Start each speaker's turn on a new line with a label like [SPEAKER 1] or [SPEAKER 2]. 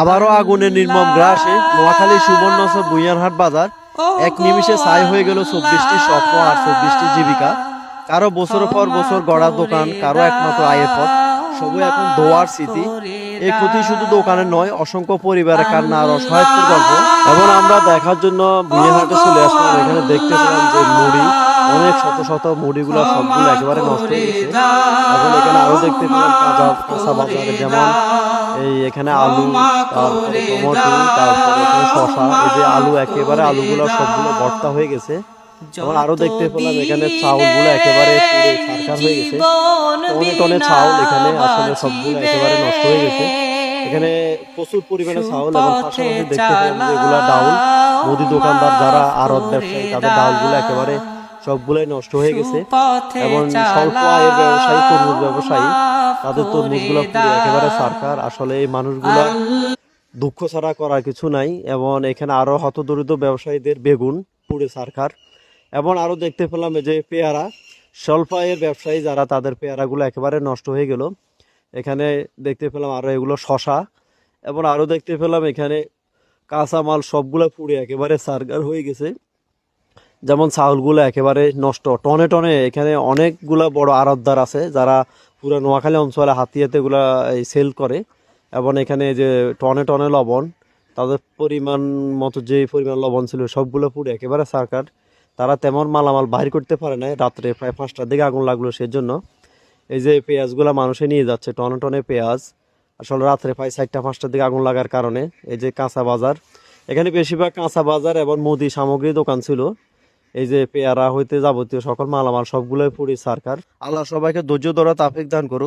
[SPEAKER 1] আবারও আগুনের নির্মম গ্রাসে নোয়াখালী সুবর্ণচর বুইয়ারহাট বাজার এক নিমিষে ছাই হয়ে গেল 24টি স্বপ্ন আর 24টি জীবিকা। কারো বছর পর বছর গড়া দোকান, কারো একমাত্র আয়ের পথ, সবই এখন দোয়ার স্মৃতি। এই ক্ষতি শুধু দোকানের নয়, অসংখ্য পরিবারের কান্না আর অসহায়ত্বের গল্প। এবং আমরা দেখার জন্য বুইয়ারহাটে চলে আসলাম। এখানে দেখতে পেলাম যে মুড়ি, অনেক শত শত মুড়িগুলো সবগুলো একেবারে নষ্ট হয়ে গেছে। এবং এখানে আরো দেখতে পেলাম কাঁচা বাজারে, যেমন এই এখানে আলু, তারপরে টমেটো, তারপরে এখানে শসা। এই যে আলু, একেবারে আলুগুলো সবগুলো ভর্তা হয়ে গেছে। এবং আরো দেখতে পেলাম এখানে চাউলগুলো একেবারে পুরো ছারখার হয়ে গেছে। টনে টনে চাউল এখানে আসলে সবগুলো একেবারে নষ্ট হয়ে গেছে। এখানে প্রচুর পরিমাণে চাউল, এবং পাশাপাশি দেখতে পেলাম যে এগুলা ডাউল। মুদি দোকানদার যারা আড়ত ব্যবসায়ী, তাদের ডাউলগুলো একেবারে সবগুলাই নষ্ট হয়ে গেছে। এবং স্বল্প আয়ের ব্যবসায়ী, তরমুজ ব্যবসায়ী, তাদের তরমুজগুলো পুরো একেবারে সরকার। আসলে এই মানুষগুলা দুঃখ ছাড়া করার কিছু নাই। এবং এখানে আরো হতদরিদ্র ব্যবসায়ীদের বেগুন পুড়ে সরকার। এবং আরো দেখতে পেলাম এই যে পেয়ারা, স্বল্প আয়ের ব্যবসায়ী যারা, তাদের পেয়ারাগুলো একেবারে নষ্ট হয়ে গেল। এখানে দেখতে পেলাম আরো এগুলো শশা। এবং আরো দেখতে পেলাম এখানে কাঁচা মাল সবগুলো পুড়ে একেবারে সারগার হয়ে গেছে। যেমন চাউলগুলো একেবারে নষ্ট, টনে টনে। এখানে অনেকগুলা বড় আড়তদার আছে যারা পুরো নোয়াখালী অঞ্চলে হাতিয়াতে এগুলা সেল করে। এবং এখানে যে টনে টনে লবণ, তাদের পরিমাণ মতো যে পরিমাণ লবণ ছিল সবগুলো পুরো একেবারে সরকার। তারা তেমন মালামাল বাহির করতে পারে না। রাত্রে প্রায় 5টার দিকে আগুন লাগলো, সেজন্য এই যে পেঁয়াজগুলো মানুষে নিয়ে যাচ্ছে, টনে টনে পেঁয়াজ। আসলে রাত্রে প্রায় 4টা-5টার দিকে আগুন লাগার কারণে এই যে কাঁচা বাজার, এখানে বেশিরভাগ কাঁচা বাজার এবং মুদি সামগ্রী দোকান ছিল। এই যে পেয়ারা হইতে যাবতীয় সকল মালামাল সবগুলোই পুরি সরকার। আল্লাহ সবাইকে ধৈর্য ধরা তাফিক দান করুক।